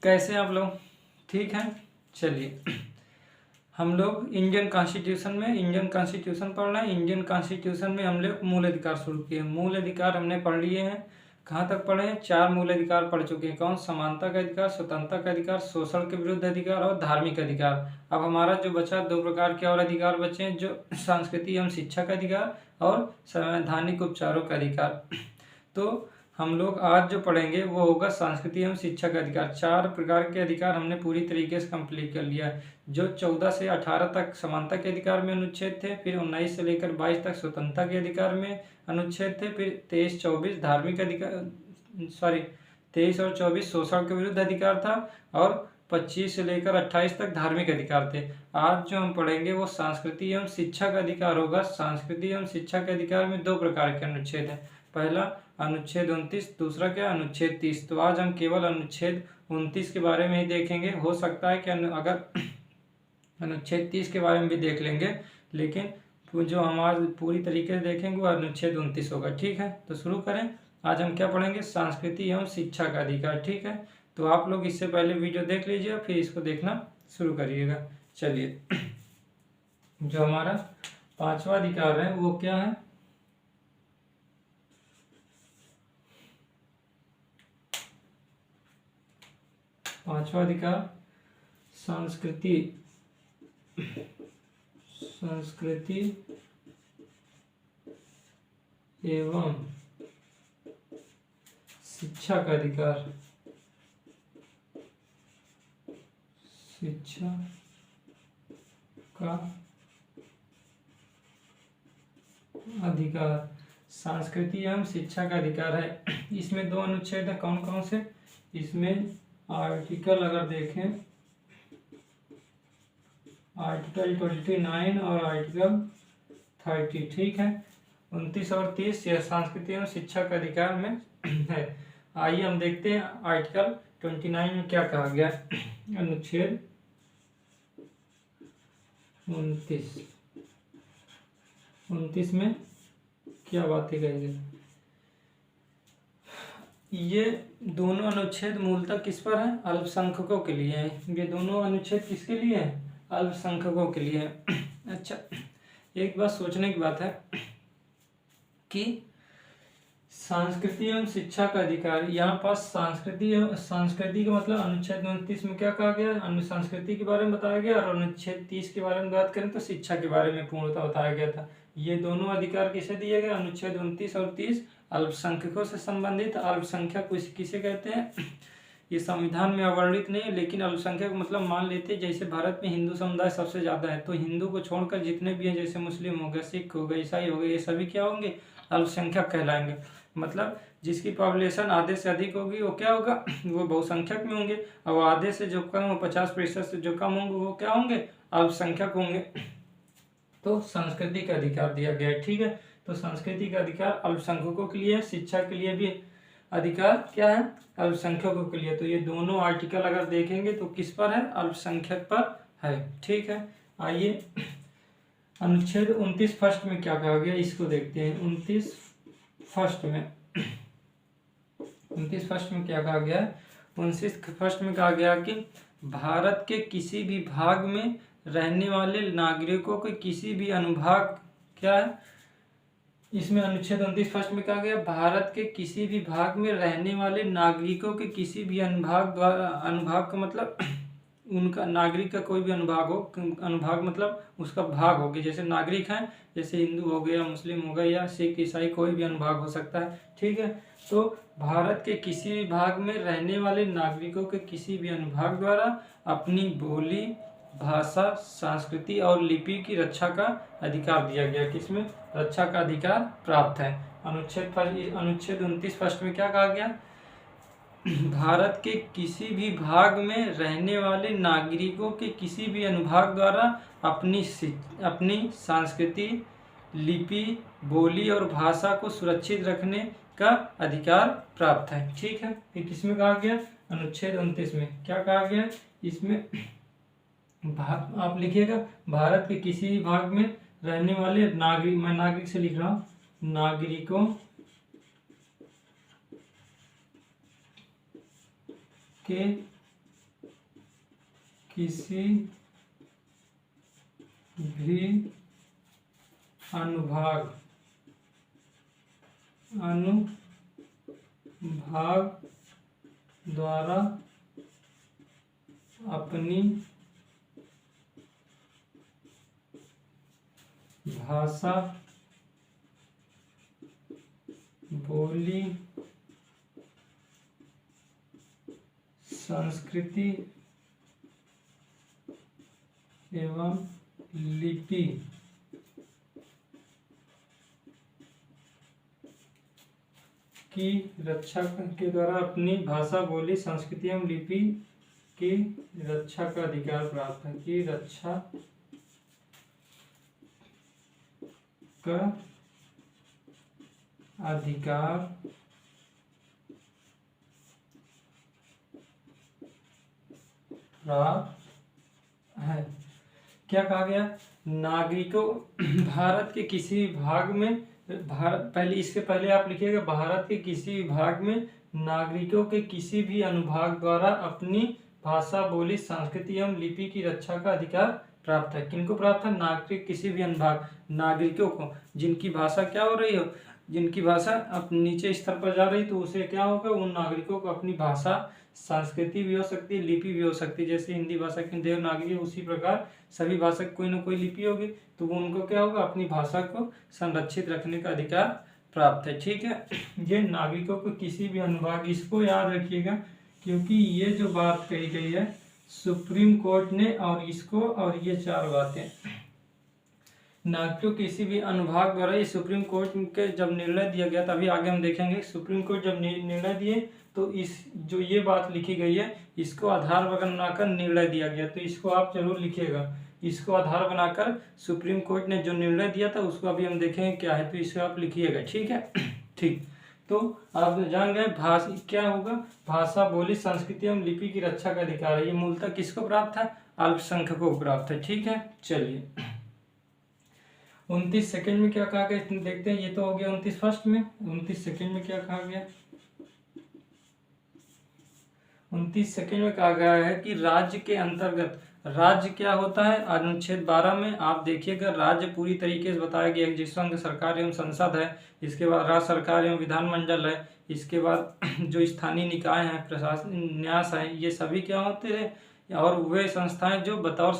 कैसे हैं आप लोग? ठीक हैं। चलिए, हम लोग इंडियन कॉन्स्टिट्यूशन पढ़ रहे हैं। इंडियन कॉन्स्टिट्यूशन में हम लोग मूल अधिकार शुरू किए। मूल अधिकार हमने पढ़ लिए हैं। कहाँ तक पढ़े हैं? 4 मूल अधिकार पढ़ चुके हैं। कौन? समानता का अधिकार, स्वतंत्रता का अधिकार, शोषण के विरुद्ध अधिकार और धार्मिक अधिकार। अब हमारा जो बचा 2 प्रकार के और अधिकार बचे हैं, जो संस्कृति एवं शिक्षा का अधिकार और संवैधानिक उपचारों का अधिकार। तो हम लोग आज जो पढ़ेंगे वो होगा संस्कृति एवं शिक्षा का अधिकार। 4 प्रकार के अधिकार हमने पूरी तरीके से कंप्लीट कर लिया है। जो 14 से 18 तक समानता के अधिकार में अनुच्छेद थे, फिर 19 से लेकर 22 तक स्वतंत्रता के अधिकार में अनुच्छेद थे, फिर 23-24 धार्मिक अधिकार 23 और 24 शोषण के विरुद्ध अधिकार था, और 25 से लेकर 28 तक धार्मिक अधिकार थे। आज जो हम पढ़ेंगे वो संस्कृति एवं शिक्षा का अधिकार होगा। संस्कृति एवं शिक्षा के अधिकार में 2 प्रकार के अनुच्छेद हैं। पहला अनुच्छेद 29, दूसरा क्या? अनुच्छेद 30। तो आज हम केवल अनुच्छेद 29 के बारे में ही देखेंगे। हो सकता है कि अगर अनुच्छेद 30 के बारे में भी देख लेंगे, लेकिन जो हम आज पूरी तरीके से देखेंगे वो अनुच्छेद 29 होगा। ठीक है, तो शुरू करें। आज हम क्या पढ़ेंगे? संस्कृति एवं शिक्षा का अधिकार। ठीक है, तो आप लोग इससे पहले वीडियो देख लीजिए, फिर इसको देखना शुरू करिएगा। चलिए, जो हमारा 5वां अधिकार है वो क्या है? पांचवा अधिकार संस्कृति एवं शिक्षा का अधिकार। शिक्षा का अधिकार, संस्कृति एवं शिक्षा का अधिकार है। इसमें 2 अनुच्छेद है। कौन कौन से? इसमें आर्टिकल अगर देखें, आर्टिकल 29 और आर्टिकल 30। ठीक है, 29 और 30 यह संस्कृति एवं शिक्षा के अधिकार में है। आइए हम देखते हैं आर्टिकल 29 में क्या कहा गया। अनुच्छेद 29 में क्या बातें कही गई। ये दोनों अनुच्छेद मूलतः किस पर है? अल्पसंख्यकों के लिए है। ये दोनों अनुच्छेद किसके लिए है? अल्पसंख्यकों के लिए है। अच्छा, एक बात सोचने की बात है कि संस्कृति एवं शिक्षा का अधिकार, यहाँ पास संस्कृति का मतलब अनुच्छेद 29 में क्या कहा गया? संस्कृति के बारे में बताया गया, और अनुच्छेद 30 के बारे में बात करें तो शिक्षा के बारे में पूर्णतः बताया गया था। ये दोनों अधिकार किसे दिए गए? अनुच्छेद 29 और 30 अल्पसंख्यकों से संबंधित। अल्पसंख्यक किसे कहते हैं? ये संविधान में अवर्णित नहीं है, लेकिन अल्पसंख्यक मतलब मान लेते हैं जैसे भारत में हिंदू समुदाय सबसे ज्यादा है, तो हिंदू को छोड़कर जितने भी हैं, जैसे मुस्लिम हो गए, सिख हो गए, ईसाई हो गए, ये सभी क्या होंगे? अल्पसंख्यक कहलाएंगे। मतलब जिसकी पॉपुलेशन आधे से अधिक होगी वो क्या होगा? वो बहुसंख्यक में होंगे, और आधे से जो कम, 50% से जो कम होंगे वो क्या होंगे? अल्पसंख्यक होंगे। तो संस्कृति का अधिकार दिया गया है। ठीक है, तो संस्कृति का अधिकार अल्पसंख्यकों के लिए, शिक्षा के लिए भी अधिकार क्या है? अल्पसंख्यकों के लिए। तो ये दोनों आर्टिकल अगर देखेंगे तो किस पर है? अल्पसंख्यक पर है। ठीक है, आइए अनुच्छेद 29 फर्स्ट में क्या कहा गया इसको देखते हैं। 29 फर्स्ट में क्या कहा गया? 29 फर्स्ट में कहा गया कि भारत के किसी भी भाग में रहने वाले नागरिकों के किसी भी अनुभाग, क्या है इसमें? अनुच्छेद 29 फर्स्ट में कहा गया भारत के किसी भी भाग में रहने वाले नागरिकों के किसी भी अनुभाग द्वारा, अनुभाग का मतलब उनका नागरिक का कोई भी अनुभाग हो, अनुभाग मतलब उसका भाग हो गया, जैसे नागरिक हैं, जैसे हिंदू हो गया, मुस्लिम हो गया, या सिख ईसाई, कोई भी अनुभाग हो सकता है। ठीक है, तो भारत के किसी भी भाग में रहने वाले नागरिकों के किसी भी अनुभाग द्वारा अपनी बोली, भाषा, संस्कृति और लिपि की रक्षा का अधिकार दिया गया। किसमें? रक्षा का अधिकार प्राप्त है। अनुच्छेद 29 फर्स्ट में क्या कहा गया? भारत के किसी भी भाग में रहने वाले नागरिकों के किसी भी अनुभाग द्वारा अपनी संस्कृति, लिपि, बोली और भाषा को सुरक्षित रखने का अधिकार प्राप्त है। ठीक है, ये किसमें कहा गया? अनुच्छेद 29 में। क्या कहा गया इसमें? आप लिखिएगा, भारत के किसी भी भाग में रहने वाले नागरिक, मैं नागरिक से लिख रहा हूँ, नागरिकों के किसी भी अनुभाग द्वारा अपनी भाषा, बोली, संस्कृति एवं लिपि की रक्षा के द्वारा अपनी भाषा, बोली, संस्कृति एवं लिपि की रक्षा का अधिकार प्राप्त है। की रक्षा का अधिकार प्राप्त है। क्या कहा गया? नागरिकों भारत के किसी भाग में इसके पहले आप लिखिएगा, भारत के किसी भाग में नागरिकों के किसी भी अनुभाग द्वारा अपनी भाषा, बोली, संस्कृति एवं लिपि की रक्षा का अधिकार प्राप्त है। किनको प्राप्त है? नागरिक किसी भी अनुभाग, नागरिकों को, जिनकी भाषा क्या हो रही हो, जिनकी भाषा अब नीचे स्तर पर जा रही, तो उसे क्या होगा? उन नागरिकों को अपनी भाषा, संस्कृति भी हो सकती है, लिपि भी हो सकती है। जैसे हिंदी भाषा की देवनागरी, उसी प्रकार सभी भाषा की कोई ना कोई लिपि होगी, तो वो उनको क्या होगा? अपनी भाषा को संरक्षित रखने का अधिकार प्राप्त है। ठीक है, ये नागरिकों को किसी भी अनुभाग, इसको याद रखिएगा, क्योंकि ये जो बात कही गई है सुप्रीम कोर्ट ने, और इसको और ये चार बातें नागरिकों किसी भी अनुभाग द्वारा, ये सुप्रीम कोर्ट के जब निर्णय दिया गया, तभी आगे हम देखेंगे, सुप्रीम कोर्ट जब निर्णय दिए तो इस जो ये बात लिखी गई है इसको आधार बनाकर निर्णय दिया गया, तो इसको आप जरूर लिखिएगा। इसको आधार बनाकर सुप्रीम कोर्ट ने जो निर्णय दिया था उसको अभी हम देखेंगे क्या है, तो इसको आप लिखिएगा। ठीक है, ठीक, तो आप जान गए भाषा क्या होगा? भाषा, बोली, संस्कृति एवं लिपि की रक्षा का अधिकार है। ये मूलतः किसको प्राप्त है? अल्पसंख्यकों को प्राप्त है। ठीक है, चलिए 29 सेकंड में क्या कहा गया देखते हैं। ये तो हो गया 29 फर्स्ट में। 29 सेकंड में क्या कहा गया? 29 सेकंड में कहा गया है कि राज्य के अंतर्गत, राज्य क्या होता है? अनुच्छेद 12 में आप देखिएगा, राज्य पूरी तरीके से बताया गया है, जिसमें संघ सरकार एवं संसद है, इसके बाद राज्य सरकार एवं विधानमंडल है, इसके बाद जो स्थानीय निकाय हैं, प्रशासन, न्यास है, ये सभी क्या होते हैं? और वे संस्थाएं जो बतौर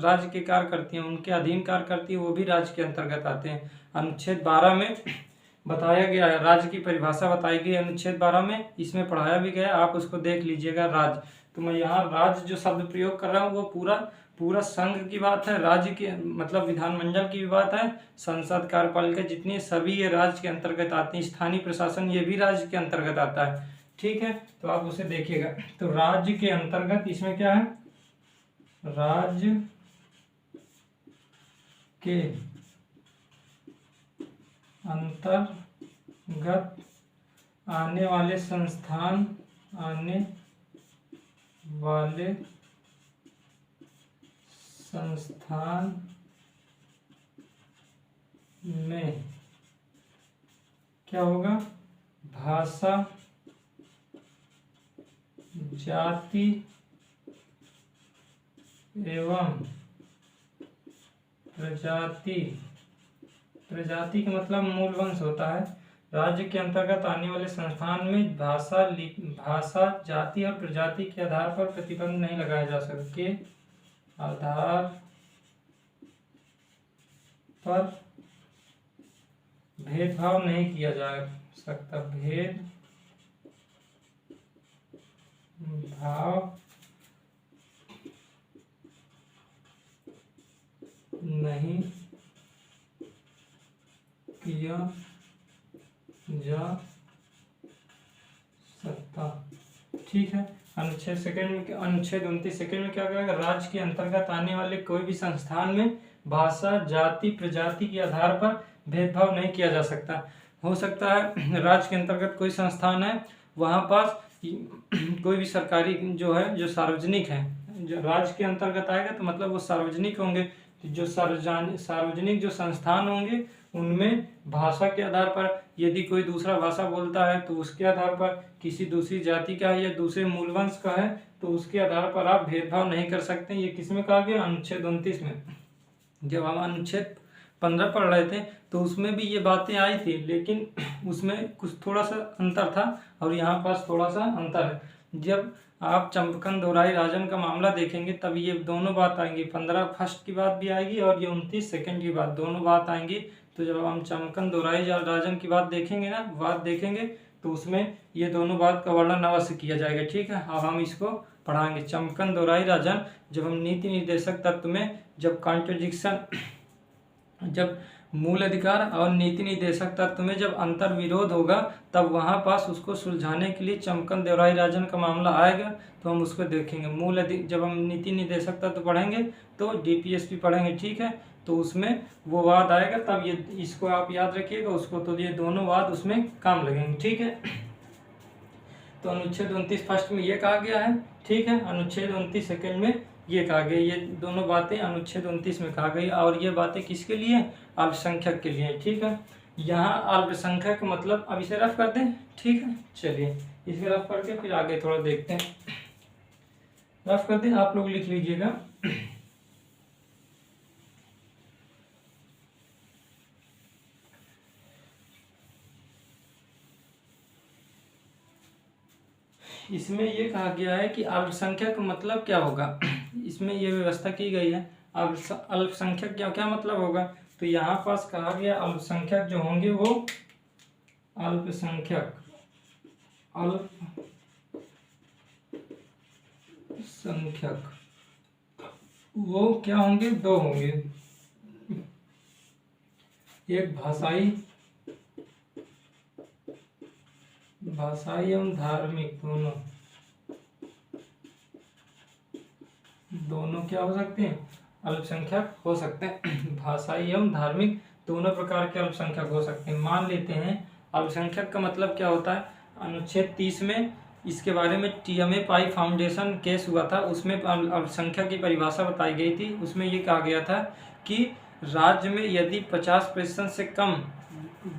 राज्य के कार्य करती हैं, उनके अधीन कार्य करती है, वो भी राज्य के अंतर्गत आते हैं। अनुच्छेद 12 में बताया गया है, राज्य की परिभाषा बताई गई अनुच्छेद 12 में, इसमें पढ़ाया भी गया, आप उसको देख लीजिएगा। राज्य, तो मैं यहाँ राज्य जो शब्द प्रयोग कर रहा हूँ वो पूरा संघ की बात है, राज्य के मतलब विधानमंडल की भी बात है, संसद, कार्यपालिका, जितनी सभी ये राज्य के अंतर्गत आते हैं। स्थानीय प्रशासन ये भी राज्य के अंतर्गत आता है। ठीक है, तो आप उसे देखिएगा। तो राज्य के अंतर्गत इसमें क्या है? राज्य के अंतर्गत आने वाले संस्थान, में क्या होगा? भाषा, जाति एवं प्रजाति का मतलब मूल वंश होता है। राज्य के अंतर्गत आने वाले संस्थान में भाषा, जाति और प्रजाति के आधार पर प्रतिबंध नहीं लगाया जा सकता, के आधार पर भेदभाव नहीं किया जा सकता, भेदभाव नहीं किया जा सकता। ठीक है, अनुच्छेद 29 सेकंड में क्या कहेगा? राज्य के अंतर्गत आने वाले कोई भी संस्थान में भाषा, जाति, प्रजाति के आधार पर भेदभाव नहीं किया जा सकता। हो सकता है राज्य के अंतर्गत कोई संस्थान है, वहाँ पास कोई भी सरकारी जो है, जो सार्वजनिक है, जो राज्य के अंतर्गत आएगा तो मतलब वो सार्वजनिक होंगे। जो सार्वजनिक जो संस्थान होंगे उनमें भाषा के आधार पर यदि कोई दूसरा भाषा बोलता है तो उसके आधार पर, किसी दूसरी जाति का है या दूसरे मूलवंश का है तो उसके आधार पर आप भेदभाव नहीं कर सकते। ये किसमें कहा गया? अनुच्छेद 29 में। जब हम अनुच्छेद 15 पढ़ रहे थे तो उसमें भी ये बातें आई थी, लेकिन उसमें कुछ थोड़ा सा अंतर था और यहाँ पास थोड़ा सा अंतर है। जब आप चंपकन दोराई राजन का मामला देखेंगे तब ये दोनों बात आएंगी, 15 फर्स्ट की बात भी आएगी और ये 29 सेकंड की बात, दोनों बात आएंगी। तो जब हम चंपकन दोराई राजन की बात देखेंगे ना, बात देखेंगे तो उसमें ये दोनों बात का वर्णन अवश्य किया जाएगा। ठीक है, अब हम इसको पढ़ाएंगे। चंपकन दोराई राजन, जब हम नीति निर्देशक तत्व में जब कॉन्ट्रडिक्शन, जब मूल अधिकार और नीति निर्देशक तत्व में जब अंतर विरोध होगा तब वहां पास उसको सुलझाने के लिए चंपकन दोराई राजन का मामला आएगा, तो हम उसको देखेंगे। जब हम नीति निर्देशक तत्व पढ़ेंगे तो डीपीएसपी पढ़ेंगे, ठीक है, तो उसमें वो वाद आएगा, तब ये इसको आप याद रखिएगा उसको, तो ये दोनों वाद उसमें काम लगेंगे। ठीक है, तो अनुच्छेद 29 फर्स्ट में ये कहा गया है, ठीक है, अनुच्छेद 29 सेकंड में ये कहा गया, ये दोनों बातें अनुच्छेद 29 में कहा गई। और ये बातें किसके लिए? अल्पसंख्यक के लिए। ठीक है, यहाँ अल्पसंख्यक मतलब, अब इसे रफ कर दें, ठीक है, चलिए इसे रफ करके फिर आगे थोड़ा देखते हैं। रफ कर दें, आप लोग लिख लीजिएगा। इसमें ये कहा गया है कि अल्पसंख्यक मतलब क्या होगा, इसमें ये व्यवस्था की गई है। अल्पसंख्यक क्या क्या मतलब होगा, तो यहाँ पास कहा गया अल्पसंख्यक जो होंगे वो अल्पसंख्यक वो क्या होंगे? दो होंगे, एक भाषाई एवं धार्मिक, दोनों क्या हो सकते हैं? अल्पसंख्यक हो सकते हैं। भाषाई एवं धार्मिक दोनों प्रकार के अल्पसंख्यक हो सकते हैं। मान लेते हैं अल्पसंख्यक का मतलब क्या होता है, अनुच्छेद 30 में इसके बारे में टीएमए पाई फाउंडेशन केस हुआ था, उसमें अल्पसंख्यक की परिभाषा बताई गई थी। उसमें ये कहा गया था कि राज्य में यदि 50% से कम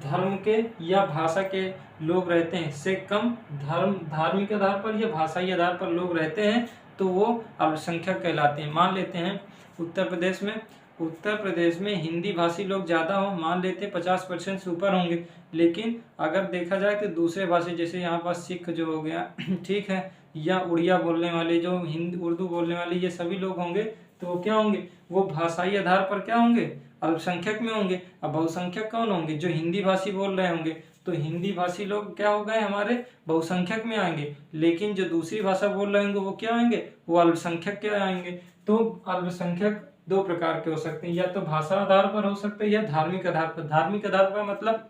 धर्म के या भाषा के लोग रहते हैं, से कम धार्मिक आधार पर या भाषाई आधार पर लोग रहते हैं तो वो अल्पसंख्यक कहलाते हैं। मान लेते हैं उत्तर प्रदेश में हिंदी भाषी लोग ज़्यादा हो, मान लेते हैं 50% से ऊपर होंगे, लेकिन अगर देखा जाए तो दूसरे भाषी जैसे यहाँ पास सिख जो हो गया, ठीक है, या उड़िया बोलने वाले, जो हिंदी उर्दू बोलने वाले, ये सभी लोग होंगे तो वो क्या होंगे? वो भाषाई आधार पर क्या होंगे? अल्पसंख्यक में होंगे। अब बहुसंख्यक कौन होंगे? जो हिंदी भाषी बोल रहे होंगे, तो हिंदी भाषी लोग क्या हो गए? हमारे बहुसंख्यक में आएंगे, लेकिन जो दूसरी भाषा बोल रहे होंगे वो क्या आएंगे? वो अल्पसंख्यक के आएंगे। तो अल्पसंख्यक दो प्रकार के हो सकते हैं, या तो भाषा आधार पर हो सकते हैं या धार्मिक आधार पर। धार्मिक आधार पर मतलब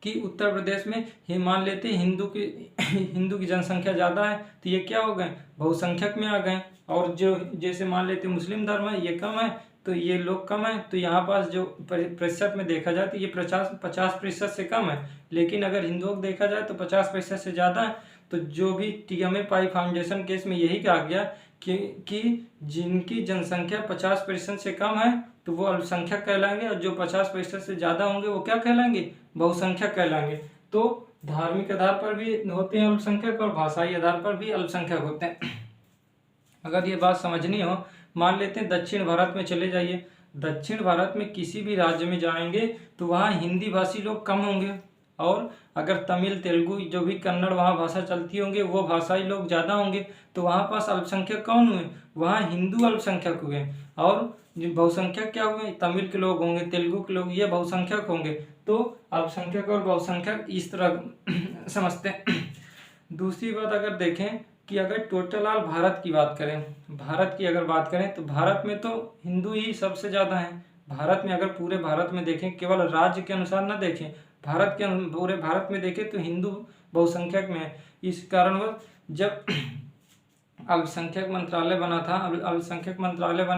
कि उत्तर प्रदेश में ही मान लेते हैं हिंदू की जनसंख्या ज़्यादा है तो ये क्या हो गए? बहुसंख्यक में आ गए। और जो जैसे मान लेते हैं मुस्लिम धर्म है, ये कम है तो ये लोग कम है, तो यहाँ पास जो प्रतिशत में देखा जाए तो ये 50% से कम है, लेकिन अगर हिंदुओं को देखा जाए तो 50% से ज़्यादा है। तो जो भी टीएमए पाई फाउंडेशन केस में यही कहा गया कि जिनकी जनसंख्या 50% से कम है तो वो अल्पसंख्यक कहलाएंगे, और जो 50% से ज़्यादा होंगे वो क्या कहलाएंगे? बहुसंख्यक कहलाएंगे। तो धार्मिक आधार पर भी होते हैं अल्पसंख्यक और भाषाई आधार पर भी अल्पसंख्यक होते हैं। अगर ये बात समझनी हो, मान लेते हैं दक्षिण भारत में चले जाइए, दक्षिण भारत में किसी भी राज्य में जाएंगे तो वहाँ हिंदी भाषी लोग कम होंगे, और अगर तमिल, तेलुगु, जो भी कन्नड़ वहाँ भाषा चलती होंगे वो भाषाई लोग ज़्यादा होंगे, तो वहाँ पास अल्पसंख्यक कौन हुए? वहाँ हिंदू अल्पसंख्यक हुए। और बहुसंख्यक क्या हुए? तमिल के लोग होंगे, तेलुगु के लोग, ये बहुसंख्यक होंगे। तो अल्पसंख्यक और बहुसंख्यक इस तरह समझते हैं। दूसरी बात अगर देखें कि अगर टोटल ऑल भारत की बात करें, भारत की अगर बात करें तो भारत में तो हिंदू ही सबसे ज़्यादा हैं। भारत में अगर पूरे भारत में देखें, केवल राज्य के अनुसार ना देखें, पूरे भारत में देखें तो हिंदू बहुसंख्यक में है। इस कारणवश जब अल्पसंख्यक मंत्रालय बना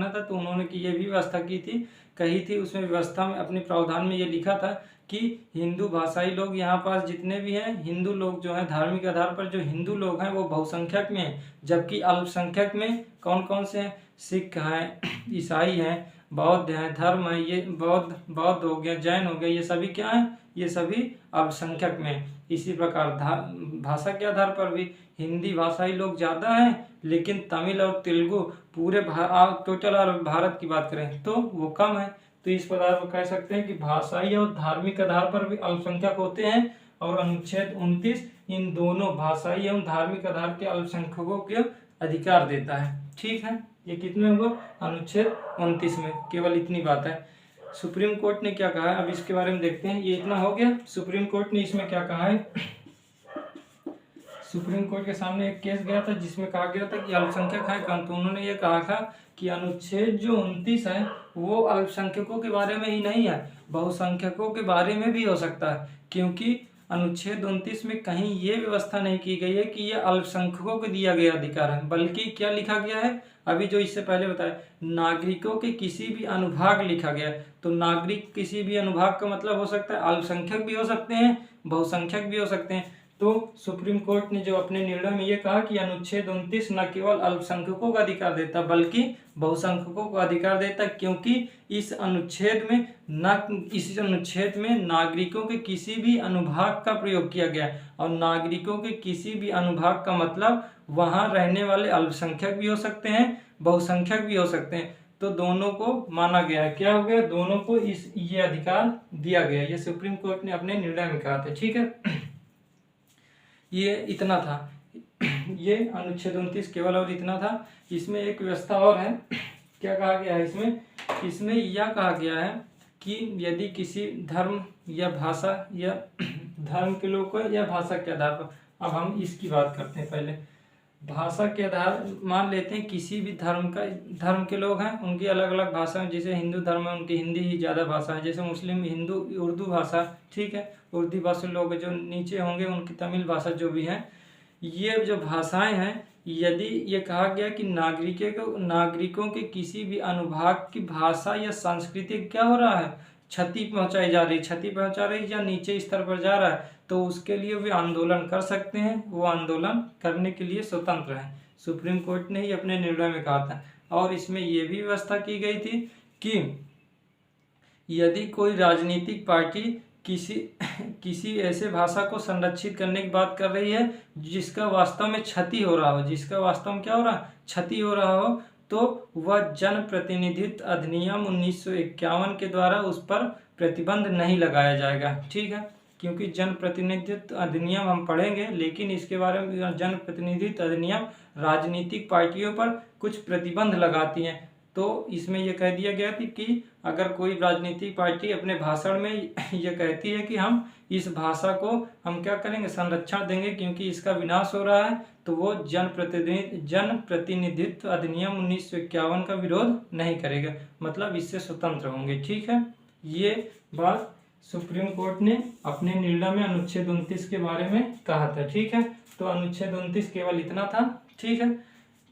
था तो उन्होंने की ये भी व्यवस्था कही थी उसमें व्यवस्था में, अपने प्रावधान में ये लिखा था कि हिंदू भाषाई लोग यहाँ पास जितने भी हैं, हिंदू लोग जो हैं, धार्मिक आधार पर जो हिंदू लोग हैं वो बहुसंख्यक में हैं, जबकि अल्पसंख्यक में कौन कौन से हैं? सिख हैं, ईसाई हैं, बौद्ध है, धर्म है, ये बौद्ध हो गया, जैन हो गया, ये सभी क्या है, ये सभी अल्पसंख्यक में। इसी प्रकार भाषा के आधार पर भी हिंदी भाषाई लोग ज़्यादा हैं, लेकिन तमिल और तेलुगु पूरे टोटल और भारत की बात करें तो वो कम है। तो इस प्रकार पर कह सकते हैं कि भाषाई और धार्मिक आधार पर भी अल्पसंख्यक होते हैं, और अनुच्छेद 29 इन दोनों भाषाई एवं धार्मिक आधार के अल्पसंख्यकों के अधिकार देता है। ठीक है, ये कितने हुआ, अनुच्छेद 29 में केवल इतनी बात है। सुप्रीम कोर्ट ने क्या कहा है, अब इसके बारे में देखते हैं। ये इतना हो गया, सुप्रीम कोर्ट ने इसमें क्या कहा है। सुप्रीम कोर्ट के सामने एक केस गया था जिसमें कहा गया था कि अल्पसंख्यक है कौन, तो उन्होंने ये कहा था कि अनुच्छेद जो 29 है वो अल्पसंख्यकों के बारे में ही नहीं है, बहुसंख्यकों के बारे में भी हो सकता है, क्योंकि अनुच्छेद 29 में कहीं ये व्यवस्था नहीं की गई है कि ये अल्पसंख्यकों को दिया गया अधिकार है, बल्कि क्या लिखा गया है, अभी जो इससे पहले बताया, नागरिकों के किसी भी अनुभाग लिखा गया है। तो नागरिक किसी भी अनुभाग का मतलब हो सकता है अल्पसंख्यक भी हो सकते हैं, बहुसंख्यक भी हो सकते हैं। तो सुप्रीम कोर्ट ने जो अपने निर्णय में ये कहा कि अनुच्छेद 29 न केवल अल्पसंख्यकों का अधिकार देता बल्कि बहुसंख्यकों को अधिकार देता, क्योंकि इस अनुच्छेद में नागरिकों के किसी भी अनुभाग का प्रयोग किया गया, और नागरिकों के किसी भी अनुभाग का मतलब वहां रहने वाले अल्पसंख्यक भी हो सकते हैं, बहुसंख्यक भी हो सकते हैं। तो दोनों को माना गया है, क्या हो गया, दोनों को ये अधिकार दिया गया। ये सुप्रीम कोर्ट ने अपने निर्णय में कहा था। ठीक है, ये इतना था, ये अनुच्छेद 29 केवल और इतना था। इसमें एक व्यवस्था और है, क्या कहा गया है इसमें यह कहा गया है कि यदि किसी धर्म या भाषा या धर्म के लोग को या भाषा के आधार पर, अब हम इसकी बात करते हैं। पहले भाषा के आधार मान लेते हैं किसी भी धर्म के लोग हैं, उनकी अलग अलग भाषा है, जैसे हिंदू धर्म है उनकी हिंदी ही ज़्यादा भाषा है, जैसे मुस्लिम हिंदू उर्दू भाषा, ठीक है, उर्दू भाषा लोग जो नीचे होंगे उनकी तमिल भाषा जो भी है। ये जो भाषाएं हैं, यदि ये कहा गया कि नागरिकों के किसी भी अनुभाग की भाषा या संस्कृति क्या हो रहा है, क्षति पहुंचाई जा रही, क्षति पहुंचा रही या नीचे स्तर पर जा रहा है, तो उसके लिए वे आंदोलन कर सकते हैं, वो आंदोलन करने के लिए स्वतंत्र है। सुप्रीम कोर्ट ने ही अपने निर्णय में कहा था। और इसमें ये भी व्यवस्था की गई थी कि यदि कोई राजनीतिक पार्टी किसी ऐसे भाषा को संरक्षित करने की बात कर रही है जिसका वास्तव में क्षति हो रहा हो, जिसका वास्तव में क्या हो रहा है, क्षति हो रहा हो, तो वह जन प्रतिनिधित्व अधिनियम 1951 के द्वारा उस पर प्रतिबंध नहीं लगाया जाएगा। ठीक है, क्योंकि जन प्रतिनिधित्व अधिनियम हम पढ़ेंगे, लेकिन इसके बारे में जन प्रतिनिधित्व अधिनियम राजनीतिक पार्टियों पर कुछ प्रतिबंध लगाती हैं। तो इसमें यह कह दिया गया थी कि अगर कोई राजनीतिक पार्टी अपने भाषण में यह कहती है कि हम इस भाषा को हम क्या करेंगे, संरक्षण देंगे क्योंकि इसका विनाश हो रहा है, तो वो जन प्रतिनिधित्व अधिनियम 1951 का विरोध नहीं करेगा, मतलब इससे स्वतंत्र होंगे। ठीक है, ये बात सुप्रीम कोर्ट ने अपने निर्णय में अनुच्छेद 29 के बारे में कहा था। ठीक है, तो अनुच्छेद 29 केवल इतना था। ठीक है,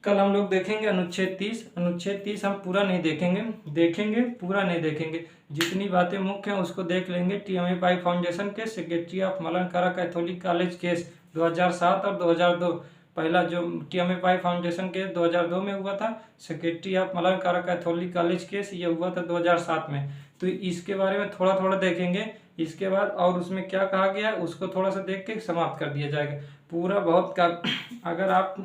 कल हम लोग देखेंगे अनुच्छेद 30। अनुच्छेद 30 हम पूरा नहीं देखेंगे, पूरा नहीं देखेंगे, जितनी बातें मुख्य हैं उसको देख लेंगे। TMA पाई फाउंडेशन के secretary of Malankara Catholic college case 2007 और 2002, पहला जो TMA पाई फाउंडेशन केस 2002 में हुआ था, secretary of Malankara Catholic college case ये हुआ था 2007 में। तो इसके बारे में थोड़ा थोड़ा देखेंगे, इसके बाद और उसमें क्या कहा गया है उसको थोड़ा सा देख के समाप्त कर दिया जाएगा। पूरा बहुत का अगर आप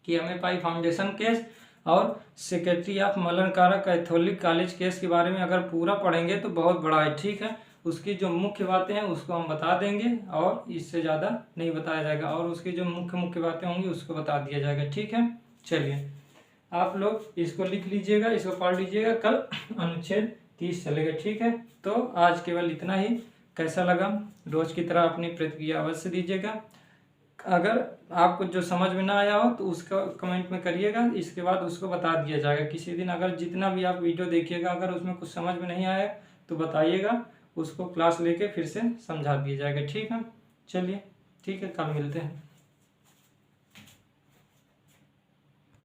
TMA पाई फाउंडेशन केस और secretary of Malankara Catholic college case के बारे में अगर पूरा पढ़ेंगे तो बहुत बड़ा है। ठीक है, उसकी जो मुख्य बातें हैं उसको हम बता देंगे और इससे ज़्यादा नहीं बताया जाएगा, और उसकी जो मुख्य बातें होंगी उसको बता दिया जाएगा। ठीक है, चलिए आप लोग इसको लिख लीजिएगा, इसको पढ़ लीजिएगा, कल अनुच्छेद 30 चलेगा। ठीक है, तो आज केवल इतना ही। कैसा लगा, रोज की तरह अपनी प्रतिक्रिया अवश्य दीजिएगा। अगर आपको जो समझ में ना आया हो तो उसका कमेंट में करिएगा, इसके बाद उसको बता दिया जाएगा किसी दिन। अगर जितना भी आप वीडियो देखिएगा अगर उसमें कुछ समझ में नहीं आया तो बताइएगा, उसको क्लास लेके फिर से समझा दिया जाएगा। ठीक है, चलिए ठीक है, कल मिलते हैं।